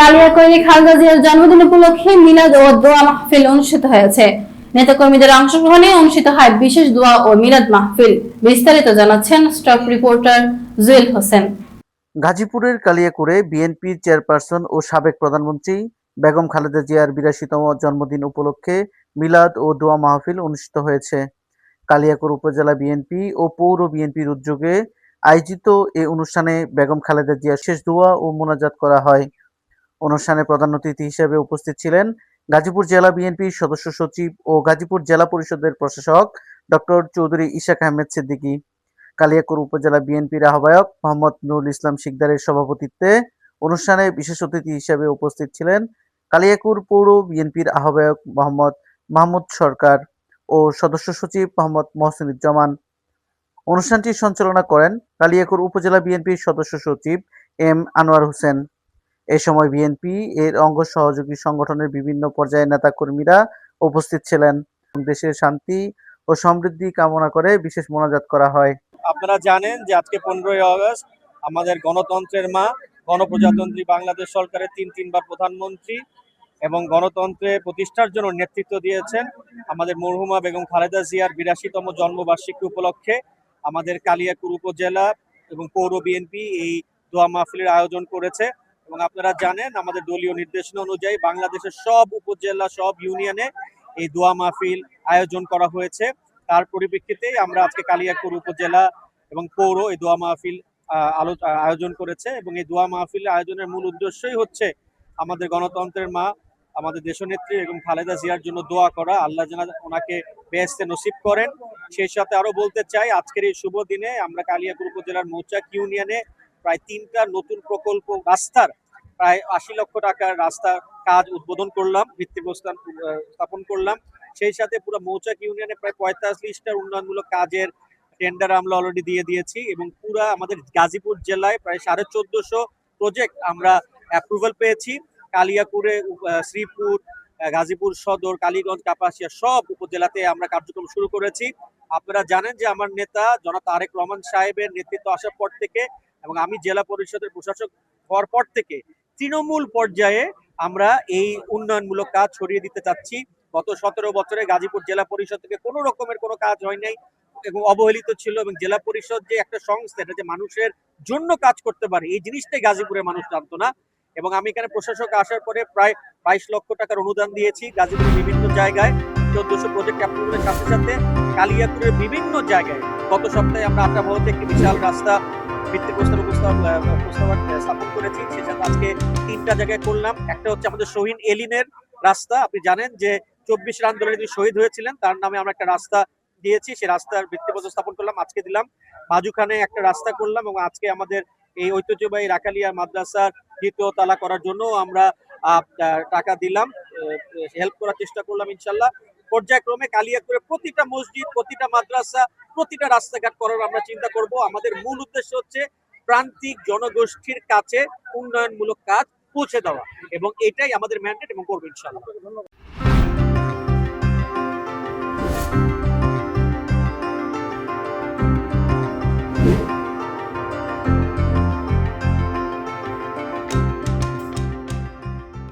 কালিয়াকৈরে খালেদা জিয়ার জন্মদিন উপলক্ষে মিলাদ ও দোয়া মাহফিল অনুষ্ঠিত হয়েছে। নেতাকর্মীদের অংশগ্রহণে অনুষ্ঠিত হয় বিশেষ দোয়া ও মিলাদ মাহফিল। বিস্তারিত জানাচ্ছেন স্টাফ রিপোর্টার জুয়েল হোসেন। গাজীপুরের কালিয়াকৈরে বিএনপির চেয়ারপারসন ও সাবেক প্রধানমন্ত্রী বেগম খালেদা জিয়ার ৮২তম জন্মদিন উপলক্ষে মিলাদ ও দোয়া মাহফিল অনুষ্ঠিত হয়েছে। কালিয়াকৈর উপজেলা বিএনপি ও পৌর বিএনপির উদ্যোগে আয়োজিত এ অনুষ্ঠানে বেগম খালেদা জিয়ার শেষ দোয়া ও মোনাজাত করা হয়। অনুষ্ঠানে প্রধান অতিথি হিসেবে উপস্থিত ছিলেন গাজীপুর জেলা বিএনপির সদস্য সচিব ও গাজীপুর জেলা পরিষদের প্রশাসক ডক্টর চৌধুরী ইশাক আহমেদ সিদ্দিকী। কালিয়াকৈর উপজেলা বিএনপির আহ্বায়ক মোহাম্মদ নুরুল ইসলাম শিকদারের সভাপতিত্বে অনুষ্ঠানে বিশেষ অতিথি হিসেবে উপস্থিত ছিলেন কালিয়াকৈর পৌর বিএনপির আহ্বায়ক মোহাম্মদ মাহমুদ সরকার ও সদস্য সচিব মোহাম্মদ মহসিনুজ্জামান। অনুষ্ঠানটি সঞ্চালনা করেন কালিয়াকৈর উপজেলা বিএনপির সদস্য সচিব এম আনোয়ার হোসেন। এ সময় বিএনপি এর অঙ্গ সহযোগী সংগঠনের বিভিন্ন পর্যায়ের নেতাকর্মীরা উপস্থিত ছিলেন। দেশের শান্তি ও সমৃদ্ধি কামনা করে বিশেষ মোনাজাত করা হয়। আপনারা জানেন যে আজকে 15ই আগস্ট আমাদের গণতন্ত্রের মা, গণপ্রজাতন্ত্রী বাংলাদেশ সরকারের তিনবার প্রধানমন্ত্রী এবং গণতন্ত্রে প্রতিষ্ঠার জন্য নেতৃত্ব দিয়েছেন আমাদের মরহুমা বেগম খালেদা জিয়ার ৮২তম জন্মবার্ষিকী উপলক্ষে আমাদের কালিয়াকৈর উপজেলা এবং পৌর বিএনপি এই দোয়া মাহফিলের আয়োজন করেছে। এবং আপনারা জানেন আমাদের দলীয় নির্দেশনা অনুযায়ী বাংলাদেশের সব উপজেলা, সব ইউনিয়নে এই দোয়া মাহফিল আয়োজন করা হয়েছে। তার পরিপ্রেক্ষিতে আমরা আজকে কালিয়াকৈর উপজেলা এবং পৌর এই দোয়া মাহফিল আয়োজন করেছে। এবং এই দোয়া মাহফিল আয়োজনের মূল উদ্দেশ্যই হচ্ছে আমাদের গণতন্ত্রের মা, আমাদের দেশনেত্রী এবং খালেদা জিয়ার জন্য দোয়া করা, আল্লাহ যেন ওনাকে বেহেশতে নসিব করেন। সেই সাথে আরো বলতে চাই, আজকের এই শুভ দিনে আমরা কালিয়াকৈর উপজেলার মৌচাক ইউনিয়নে প্রায় 3টা নতুন প্রকল্প রাস্তার প্রায় ৮০ লক্ষ টাকার রাস্তার কাজ উদ্বোধন করলাম, ভিত্তিপ্রস্তর স্থাপন করলাম। সেই সাথে পুরো মৌচাক ইউনিয়নে প্রায় ৪৫টা উন্নয়নমূলক কাজের টেন্ডার আমরা অলরেডি দিয়ে দিয়েছি এবং পুরা আমাদের গাজীপুর জেলায় প্রায় ১৪৫০ প্রজেক্ট আমরা অ্যাপ্রুভাল পেয়েছি। কালিয়াকৈরে, শ্রীপুর, গাজীপুর সদর, কালীগঞ্জ, কাপাসিয়া সব উপজেলাতে আমরা কার্যক্রম শুরু করেছি। আপনারা জানেন যে আমার নেতা জনাব তারেক রহমান সাহেবের নেতৃত্ব আসার পর থেকে এবং আমি জেলা পরিষদের প্রশাসক হওয়ার পর থেকে তৃণমূল পর্যায়ে আমরা এই উন্নয়নমূলক কাজ ছড়িয়ে দিতে চাচ্ছি। গত ১৭ বছরে গাজীপুর জেলা পরিষদ থেকে কোনো রকমের কোনো কাজ হয় নাই এবং অবহেলিত ছিল। এবং জেলা পরিষদ যে একটা সংস্থা, এটা যে মানুষের জন্য কাজ করতে পারে এই জিনিসটাই গাজীপুরের মানুষ জানতো না। এবং আমি এখানে প্রশাসক আসার পরে প্রায় ২২ লক্ষ টাকার অনুদান দিয়েছি গাজীপুরের বিভিন্ন জায়গায়। ১৪০০ প্রজেক্ট অ্যাপ্রুভালের সাথে সাথে কালিয়াকৈরের বিভিন্ন জায়গায় গত সপ্তাহে আমরা আটামহতে একটি বিশাল রাস্তা ভিত্তিপ্রস্তর স্থাপন করেছি। সে সাথে আজকে 3টা জায়গায় করলাম। একটা হচ্ছে আমাদের শহীদ এলিনের রাস্তা। আপনি জানেন যে ২৪ আন্দোলনে তিনি শহীদ হয়েছিলেন, তার নামে আমরা একটা রাস্তা দিয়েছি, সেই রাস্তার ভিত্তিপ্রস্তর স্থাপন করলাম, আজকে দিলাম। মাজুখানে একটা রাস্তা করলাম এবং আজকে আমাদের এই ঐতিহ্যবাহী রাকালিয়া মাদ্রাসার ২য় তালা করার জন্য আমরা টাকা দিলাম, হেল্প করার চেষ্টা করলাম ইনশাল্লাহ। পর্যায়ক্রমে কালিয়াকৈরে প্রতিটা মসজিদ, প্রতিটা মাদ্রাসা, প্রতিটা রাস্তাঘাট করার আমরা চিন্তা করব। আমাদের মূল উদ্দেশ্য হচ্ছে প্রান্তিক জনগোষ্ঠীর কাছে উন্নয়নমূলক কাজ পৌঁছে দেওয়া এবং এটাই আমাদের ম্যান্ডেট এবং করবো ইনশাল্লাহ।